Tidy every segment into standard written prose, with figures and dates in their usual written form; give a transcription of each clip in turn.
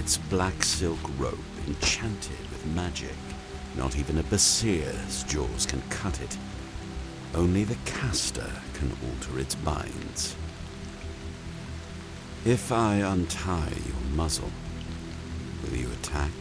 its black silk robe enchanted with magic. Not even a Basir's jaws can cut it. Only the caster can alter its binds. If I untie your muzzle, will you attack?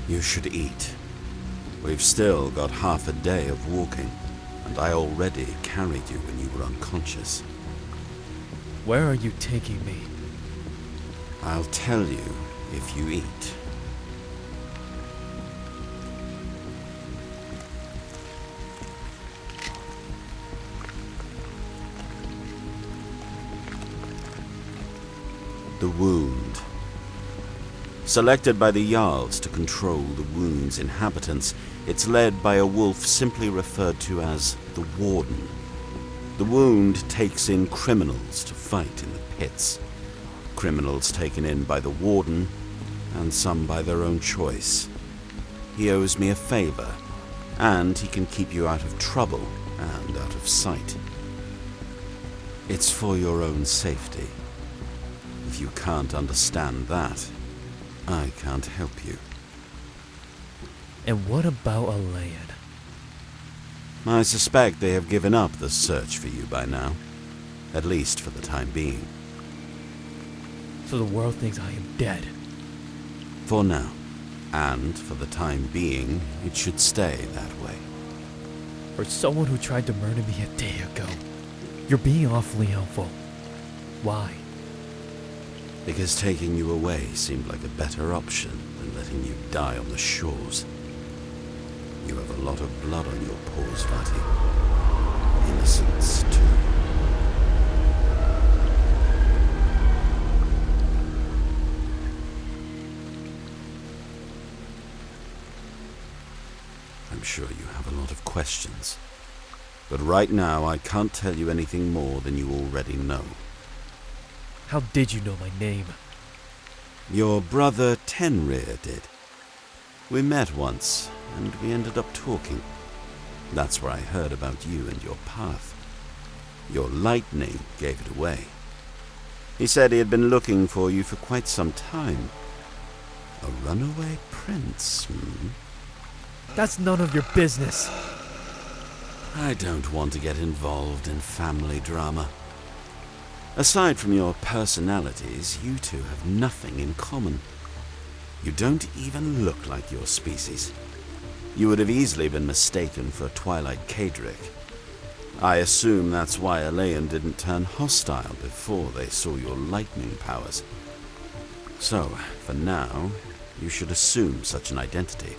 You should eat. We've still got half a day of walking, and I already carried you when you were unconscious. Where are you taking me? I'll tell you if you eat. The Wound. Selected by the Jarls to control the Wound's inhabitants, it's led by a wolf simply referred to as the Warden. The Wound takes in criminals to fight in the pits. Criminals taken in by the Warden, and some by their own choice. He owes me a favor, and he can keep you out of trouble and out of sight. It's for your own safety. If you can't understand that, I can't help you. And what about Elaine? I suspect they have given up the search for you by now. At least for the time being. So the world thinks I am dead. For now. And for the time being, it should stay that way. For someone who tried to murder me a day ago, you're being awfully helpful. Why? Because taking you away seemed like a better option than letting you die on the shores. You have a lot of blood on your paws, Vati. Innocence, too. I'm sure you have a lot of questions. But right now, I can't tell you anything more than you already know. How did you know my name? Your brother Tenrir did. We met once, and we ended up talking. That's where I heard about you and your path. Your lightning gave it away. He said he had been looking for you for quite some time. A runaway prince, That's none of your business. I don't want to get involved in family drama. Aside from your personalities, you two have nothing in common. You don't even look like your species. You would have easily been mistaken for Twilight Cadric. I assume that's why Elaine didn't turn hostile before they saw your lightning powers. So, for now, you should assume such an identity.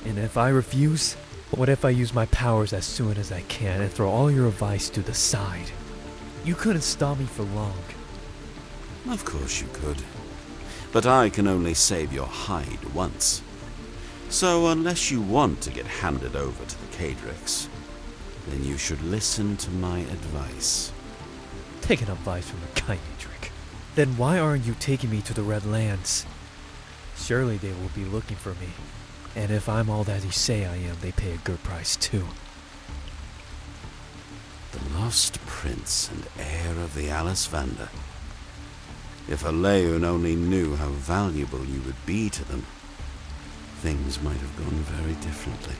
And if I refuse, what if I use my powers as soon as I can and throw all your advice to the side? You couldn't stop me for long. Of course you could. But I can only save your hide once. So unless you want to get handed over to the Cadrics, then you should listen to my advice. Taking advice from a Cadric. Then why aren't you taking me to the Red Lands? Surely they will be looking for me. And if I'm all that you say I am, they pay a good price too. The lost prince and heir of the Alisvander. If Elaine only knew how valuable you would be to them, things might have gone very differently.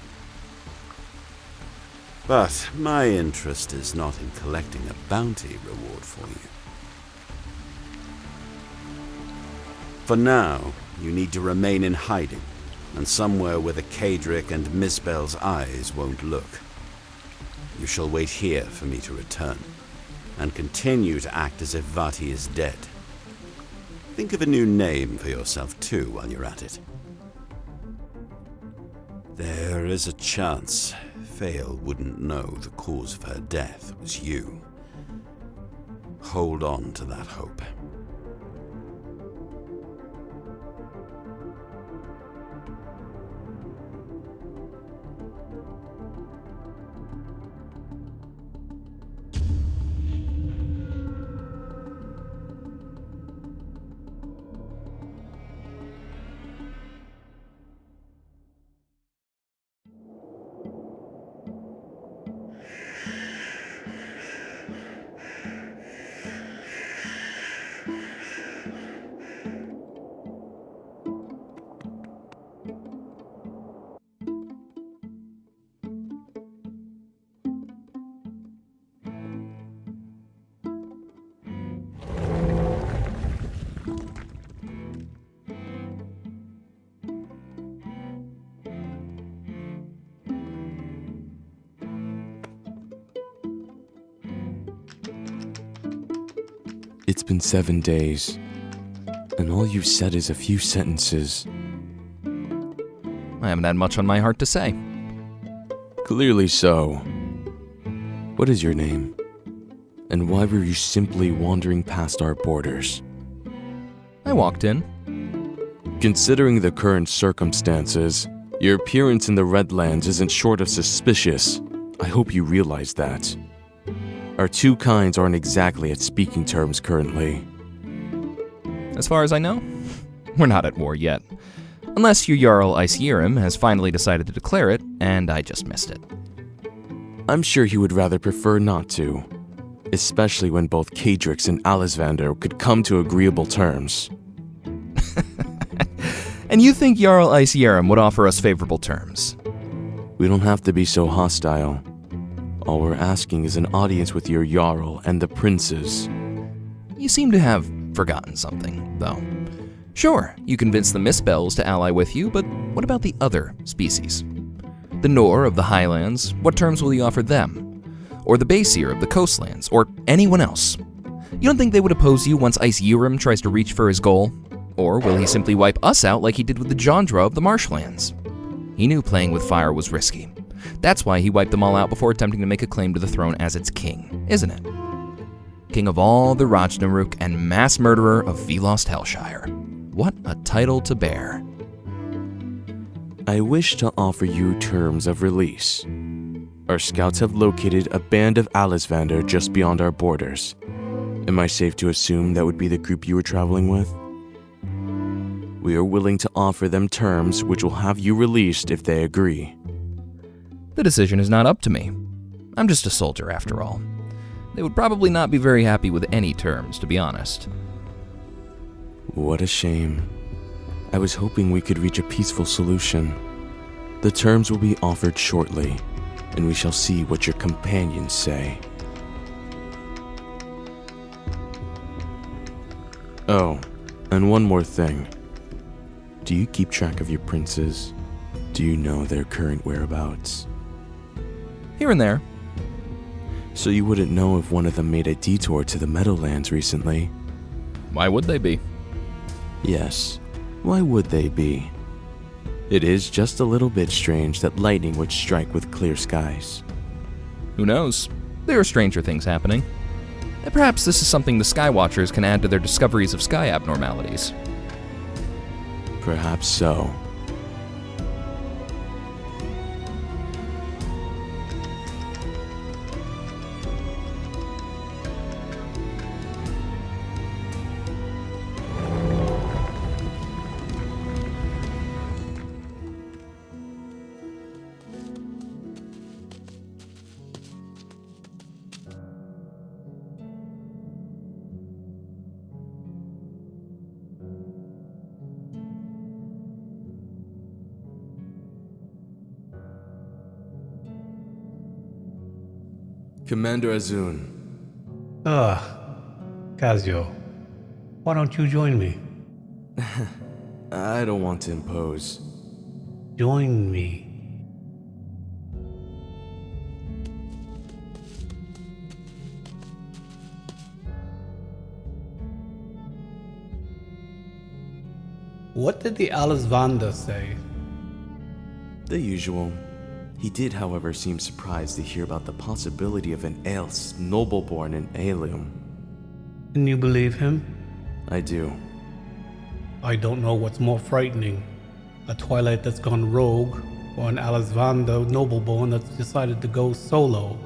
But my interest is not in collecting a bounty reward for you. For now, you need to remain in hiding, and somewhere where the Cadric and Misbel's eyes won't look. You shall wait here for me to return, and continue to act as if Vati is dead. Think of a new name for yourself too while you're at it. There is a chance Fael wouldn't know the cause of her death was you. Hold on to that hope. It's been 7 days, and all you've said is a few sentences. I haven't had much on my heart to say. Clearly so. What is your name? And why were you simply wandering past our borders? I walked in. Considering the current circumstances, your appearance in the Redlands isn't short of suspicious. I hope you realize that. Our two kinds aren't exactly at speaking terms currently. As far as I know, we're not at war yet. Unless your Jarl Ysierim has finally decided to declare it, and I just missed it. I'm sure he would rather prefer not to, especially when both Kadrix and Alisvander could come to agreeable terms. And you think Jarl Ysierim would offer us favorable terms? We don't have to be so hostile. All we're asking is an audience with your Jarl and the princes. You seem to have forgotten something, though. Sure, you convinced the Mistbells to ally with you, but what about the other species? The Nor of the Highlands, what terms will you offer them? Or the Basir of the Coastlands, or anyone else? You don't think they would oppose you once Ysierim tries to reach for his goal? Or will he simply wipe us out like he did with the Jandra of the Marshlands? He knew playing with fire was risky. That's why he wiped them all out before attempting to make a claim to the throne as its king, isn't it? King of all the Rajnaruk and mass murderer of Velost Hellshire. What a title to bear. I wish to offer you terms of release. Our scouts have located a band of Alisvander just beyond our borders. Am I safe to assume that would be the group you were traveling with? We are willing to offer them terms which will have you released if they agree. The decision is not up to me. I'm just a soldier after all. They would probably not be very happy with any terms, to be honest. What a shame. I was hoping we could reach a peaceful solution. The terms will be offered shortly, and we shall see what your companions say. Oh, and one more thing. Do you keep track of your princes? Do you know their current whereabouts? Here and there. So you wouldn't know if one of them made a detour to the Meadowlands recently? Why would they be? Yes, why would they be? It is just a little bit strange that lightning would strike with clear skies. Who knows? There are stranger things happening. And perhaps this is something the Skywatchers can add to their discoveries of sky abnormalities. Perhaps so. Commander Azun. Casio, why don't you join me? I don't want to impose. Join me. What did the Alisvander say? The usual. He did, however, seem surprised to hear about the possibility of an else noble-born in Alium. Can you believe him? I do. I don't know what's more frightening. A Twilight that's gone rogue, or an Alisvanda nobleborn that's decided to go solo.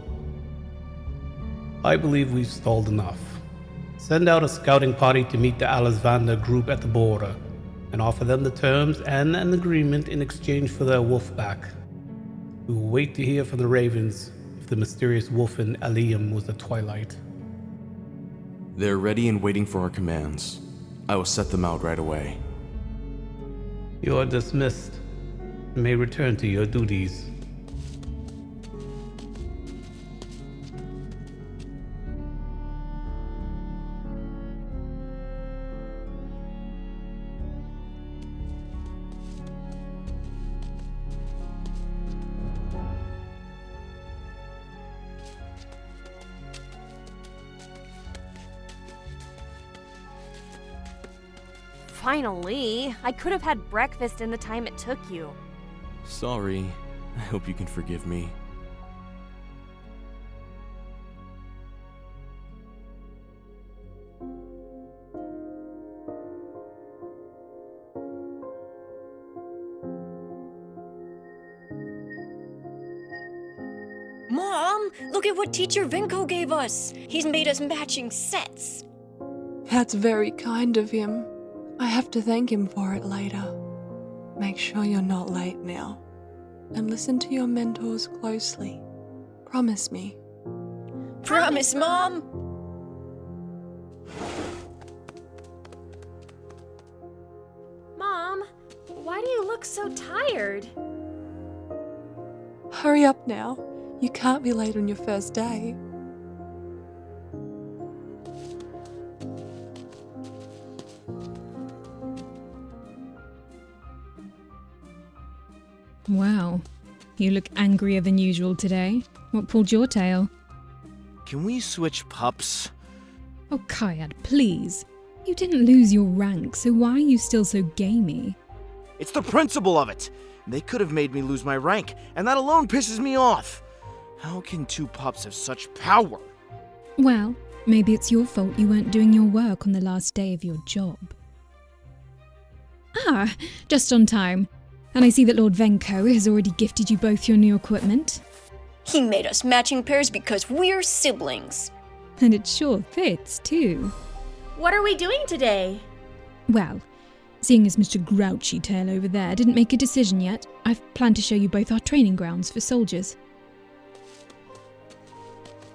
I believe we've stalled enough. Send out a scouting party to meet the Alisvanda group at the border, and offer them the terms and an agreement in exchange for their wolf back. We will wait to hear from the Ravens if the mysterious wolf in Alium was the Twilight. They're ready and waiting for our commands. I will set them out right away. You are dismissed. You may return to your duties. Finally! I could have had breakfast in the time it took you. Sorry. I hope you can forgive me. Mom, look at what Teacher Vinko gave us. He's made us matching sets. That's very kind of him. I have to thank him for it later. Make sure you're not late now. And listen to your mentors closely. Promise me. Promise, Mom! Mom, why do you look so tired? Hurry up now. You can't be late on your first day. Wow, you look angrier than usual today. What pulled your tail? Can we switch pups? Oh, Kayad, please. You didn't lose your rank, so why are you still so gamey? It's the principle of it! They could have made me lose my rank, and that alone pisses me off! How can two pups have such power? Well, maybe it's your fault you weren't doing your work on the last day of your job. Ah, just on time. And I see that Lord Venko has already gifted you both your new equipment. He made us matching pairs because we're siblings. And it sure fits, too. What are we doing today? Well, seeing as Mr. Grouchy Tail over there didn't make a decision yet, I've planned to show you both our training grounds for soldiers.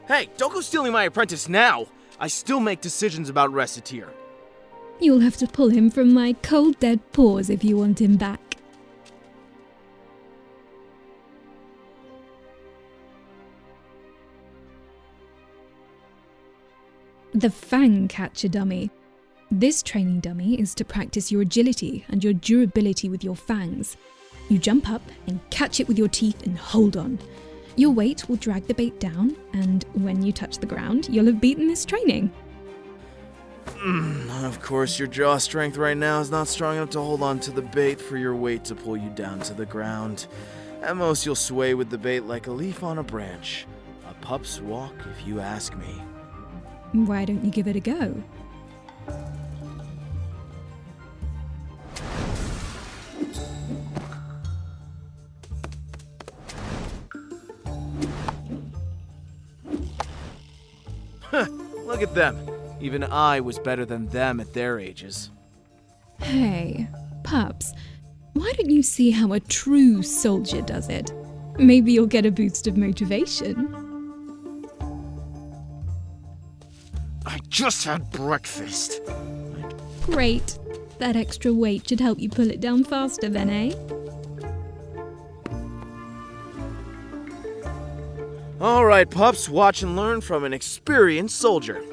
Hey, don't go stealing my apprentice now! I still make decisions about Reciteer. You'll have to pull him from my cold dead paws if you want him back. The Fang Catcher Dummy. This training dummy is to practice your agility and your durability with your fangs. You jump up and catch it with your teeth and hold on. Your weight will drag the bait down, and when you touch the ground, you'll have beaten this training. Of course, your jaw strength right now is not strong enough to hold on to the bait for your weight to pull you down to the ground. At most, you'll sway with the bait like a leaf on a branch. A pup's walk, if you ask me. Why don't you give it a go? Look at them. Even I was better than them at their ages. Hey, pups, why don't you see how a true soldier does it? Maybe you'll get a boost of motivation. I just had breakfast. Great. That extra weight should help you pull it down faster then, eh? All right, pups, watch and learn from an experienced soldier.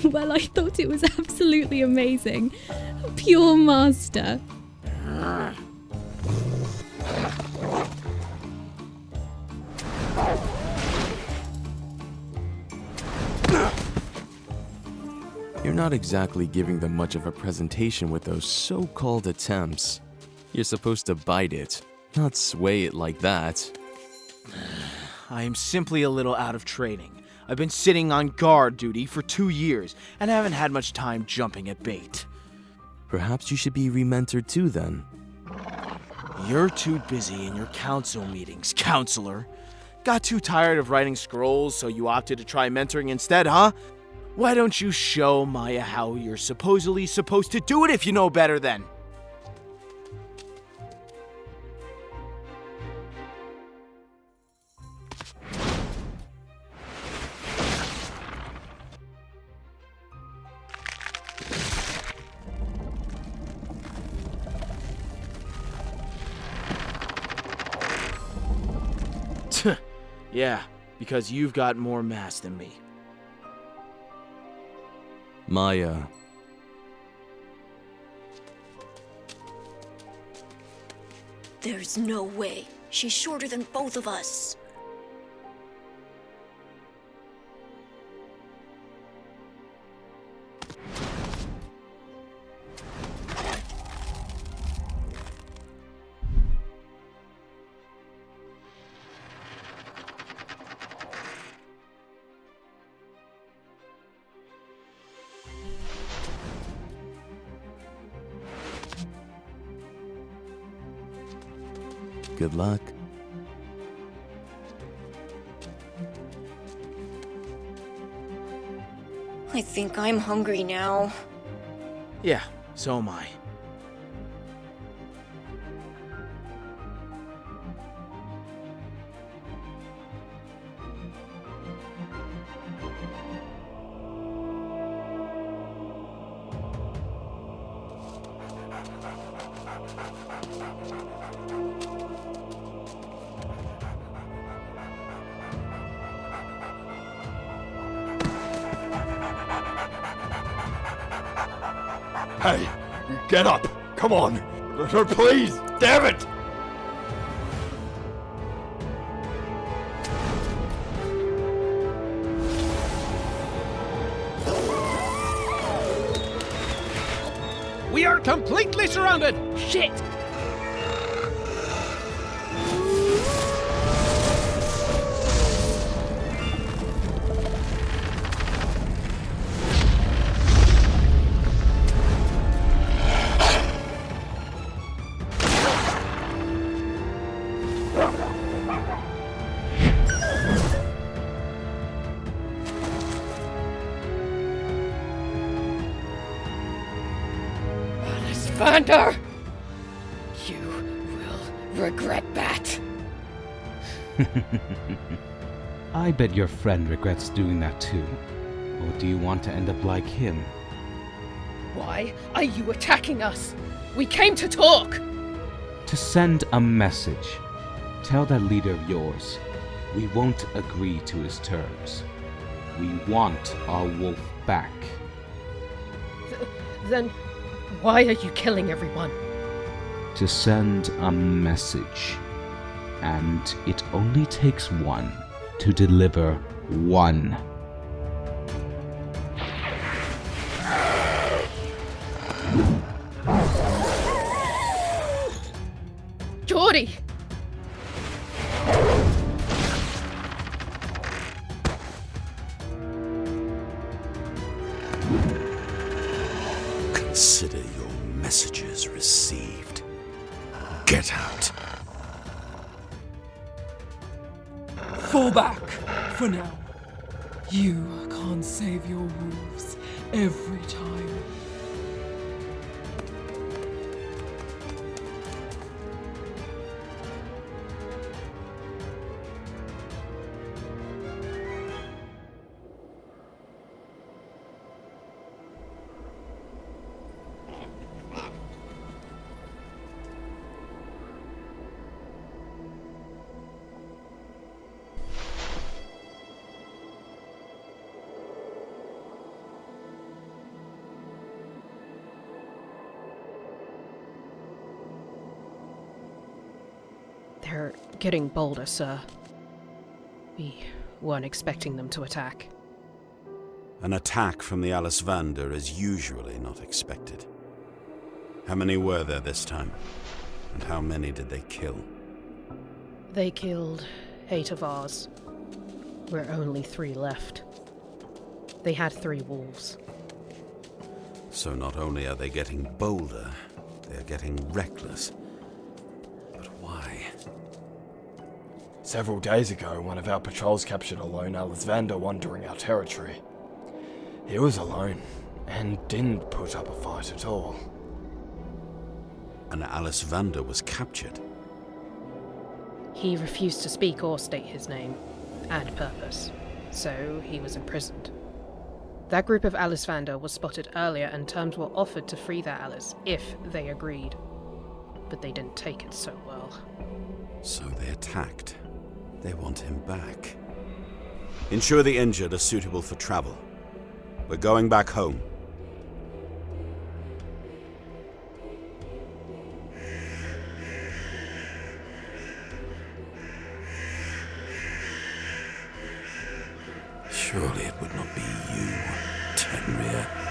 Well, I thought it was absolutely amazing. Pure master. You're not exactly giving them much of a presentation with those so-called attempts. You're supposed to bite it, not sway it like that. I am simply a little out of training. I've been sitting on guard duty for 2 years and haven't had much time jumping at bait. Perhaps you should be rementored too then. You're too busy in your council meetings, counselor. Got too tired of writing scrolls, so you opted to try mentoring instead, huh? Why don't you show Maya how you're supposedly supposed to do it if you know better then? Yeah, because you've got more mass than me. Maya. There's no way. She's shorter than both of us. Good luck. I think I'm hungry now. Yeah, so am I. Hey, get up! Come on! Please! Damn it! We are completely surrounded! Shit! Vander! You will regret that. I bet your friend regrets doing that too. Or do you want to end up like him? Why are you attacking us? We came to talk! To send a message. Tell that leader of yours, we won't agree to his terms. We want our wolf back. Then why are you killing everyone? To send a message. And it only takes one to deliver one. Geordie! Consider your messages received. Get out. Fall back for now. You can't save your wolves every time. They're getting bolder, sir. We weren't expecting them to attack. An attack from the Alisvander is usually not expected. How many were there this time? And how many did they kill? They killed 8 of ours. We're only 3 left. They had 3 wolves. So not only are they getting bolder, they're getting reckless. But why? Several days ago, one of our patrols captured a lone Alisvander wandering our territory. He was alone, and didn't put up a fight at all. An Alisvander was captured? He refused to speak or state his name and purpose, so he was imprisoned. That group of Alisvander was spotted earlier and terms were offered to free their Alice if they agreed. But they didn't take it so well. So they attacked. They want him back. Ensure the injured are suitable for travel. We're going back home. Surely it would not be you, Tenria.